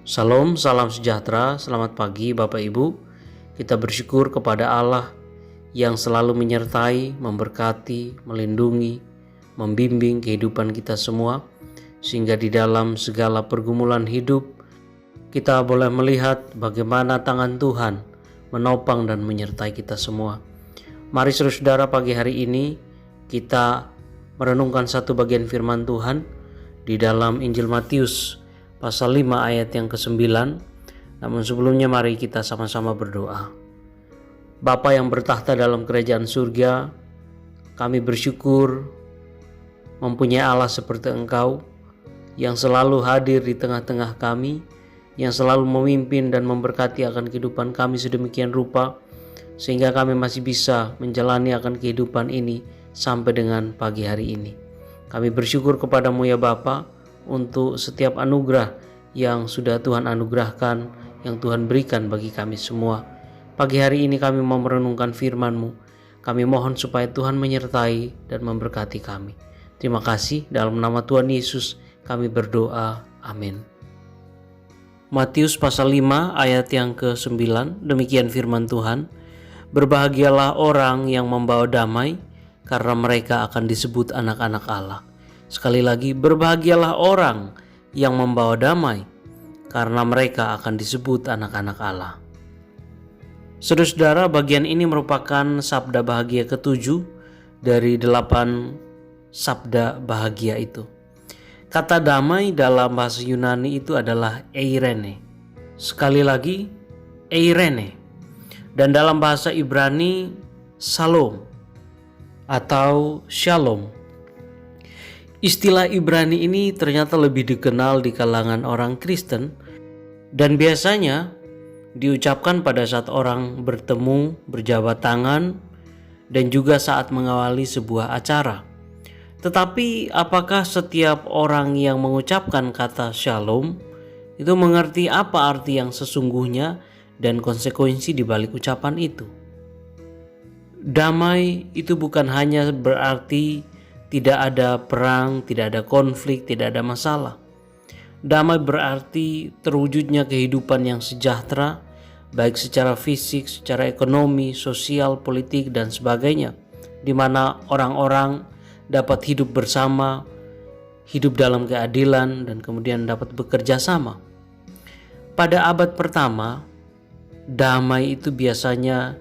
Salam, salam sejahtera, selamat pagi Bapak Ibu. Kita bersyukur kepada Allah yang selalu menyertai, memberkati, melindungi, membimbing kehidupan kita semua. Sehingga di dalam segala pergumulan hidup, kita boleh melihat bagaimana tangan Tuhan menopang dan menyertai kita semua. Mari saudara, pagi hari ini kita merenungkan satu bagian firman Tuhan di dalam Injil Matius pasal 5 ayat yang ke-9. Namun sebelumnya mari kita sama-sama berdoa. Bapa yang bertahta dalam kerajaan surga, kami bersyukur mempunyai Allah seperti Engkau yang selalu hadir di tengah-tengah kami, yang selalu memimpin dan memberkati akan kehidupan kami sedemikian rupa, sehingga kami masih bisa menjalani akan kehidupan ini sampai dengan pagi hari ini. Kami bersyukur kepadamu ya Bapa, untuk setiap anugerah yang sudah Tuhan anugerahkan, yang Tuhan berikan bagi kami semua. Pagi hari ini kami mau merenungkan firman-Mu. Kami mohon supaya Tuhan menyertai dan memberkati kami. Terima kasih, dalam nama Tuhan Yesus kami berdoa. Amin. Matius pasal 5 ayat yang ke-9, demikian firman Tuhan. Berbahagialah orang yang membawa damai, karena mereka akan disebut anak-anak Allah. Sekali lagi, berbahagialah orang yang membawa damai, karena mereka akan disebut anak-anak Allah. Saudara-saudara, bagian ini merupakan sabda bahagia ke-7 dari 8 sabda bahagia itu. Kata damai dalam bahasa Yunani itu adalah eirene. Sekali lagi, eirene. Dan dalam bahasa Ibrani, salom atau shalom. Istilah Ibrani ini ternyata lebih dikenal di kalangan orang Kristen dan biasanya diucapkan pada saat orang bertemu, berjabat tangan, dan juga saat mengawali sebuah acara. Tetapi apakah setiap orang yang mengucapkan kata shalom itu mengerti apa arti yang sesungguhnya dan konsekuensi di balik ucapan itu? Damai itu bukan hanya berarti tidak ada perang, tidak ada konflik, tidak ada masalah. Damai berarti terwujudnya kehidupan yang sejahtera, baik secara fisik, secara ekonomi, sosial, politik, dan sebagainya, di mana orang-orang dapat hidup bersama, hidup dalam keadilan, dan kemudian dapat bekerja sama. Pada abad pertama, damai itu biasanya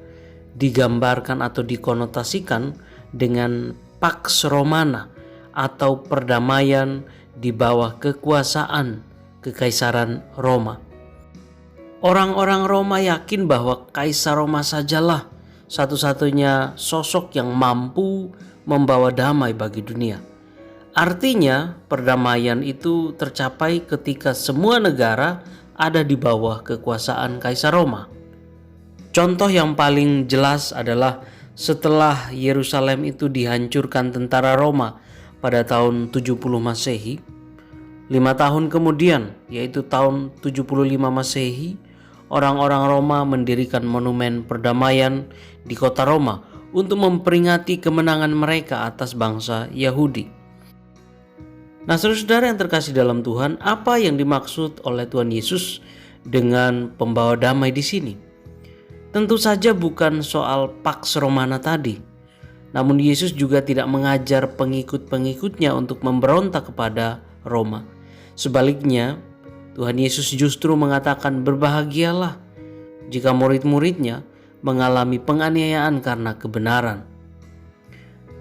digambarkan atau dikonotasikan dengan Pax Romana atau perdamaian di bawah kekuasaan Kekaisaran Roma. Orang-orang Roma yakin bahwa Kaisar Roma sajalah satu-satunya sosok yang mampu membawa damai bagi dunia. Artinya, perdamaian itu tercapai ketika semua negara ada di bawah kekuasaan Kaisar Roma. Contoh yang paling jelas adalah setelah Yerusalem itu dihancurkan tentara Roma pada tahun 70 Masehi, 5 tahun kemudian, yaitu tahun 75 Masehi, orang-orang Roma mendirikan monumen perdamaian di kota Roma untuk memperingati kemenangan mereka atas bangsa Yahudi. Nah, saudara-saudara yang terkasih dalam Tuhan, apa yang dimaksud oleh Tuhan Yesus dengan pembawa damai di sini? Tentu saja bukan soal Pax Romana tadi. Namun Yesus juga tidak mengajar pengikut-pengikutnya untuk memberontak kepada Roma. Sebaliknya, Tuhan Yesus justru mengatakan berbahagialah jika murid-muridnya mengalami penganiayaan karena kebenaran.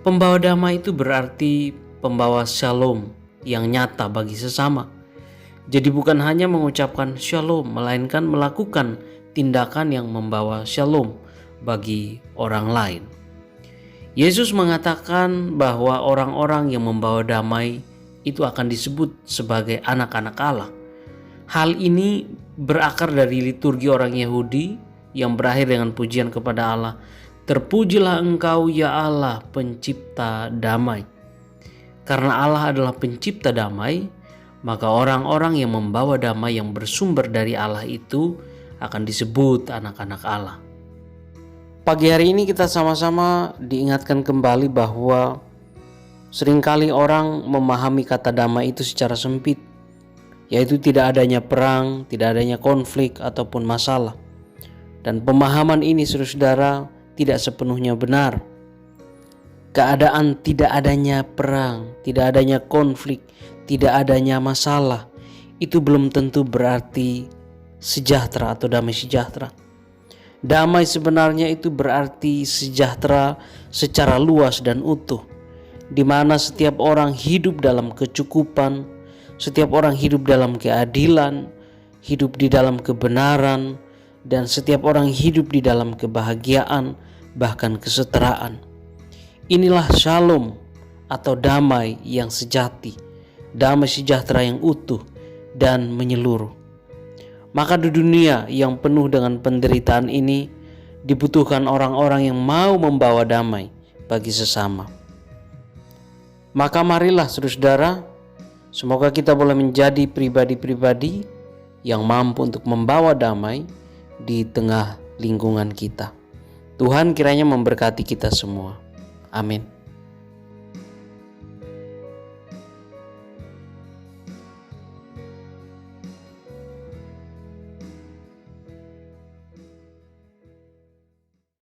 Pembawa damai itu berarti pembawa shalom yang nyata bagi sesama. Jadi bukan hanya mengucapkan shalom, melainkan melakukan tindakan yang membawa shalom bagi orang lain. Yesus mengatakan bahwa orang-orang yang membawa damai itu akan disebut sebagai anak-anak Allah. Hal ini berakar dari liturgi orang Yahudi yang berakhir dengan pujian kepada Allah. Terpujilah Engkau ya Allah, pencipta damai. Karena Allah adalah pencipta damai, maka orang-orang yang membawa damai yang bersumber dari Allah itu akan disebut anak-anak Allah. Pagi hari ini kita sama-sama diingatkan kembali bahwa seringkali orang memahami kata damai itu secara sempit. yaitu tidak adanya perang, tidak adanya konflik ataupun masalah. Dan pemahaman ini saudara-saudara tidak sepenuhnya benar. Keadaan tidak adanya perang, tidak adanya konflik, tidak adanya masalah, itu belum tentu berarti sejahtera atau damai sejahtera. Damai sebenarnya itu berarti sejahtera secara luas dan utuh, di mana setiap orang hidup dalam kecukupan, setiap orang hidup dalam keadilan, hidup di dalam kebenaran, dan setiap orang hidup di dalam kebahagiaan, bahkan kesetaraan. Inilah shalom atau damai yang sejati, damai sejahtera yang utuh dan menyeluruh. Maka di dunia yang penuh dengan penderitaan ini dibutuhkan orang-orang yang mau membawa damai bagi sesama. Maka marilah saudara-saudara, semoga kita boleh menjadi pribadi-pribadi yang mampu untuk membawa damai di tengah lingkungan kita. Tuhan kiranya memberkati kita semua. Amin.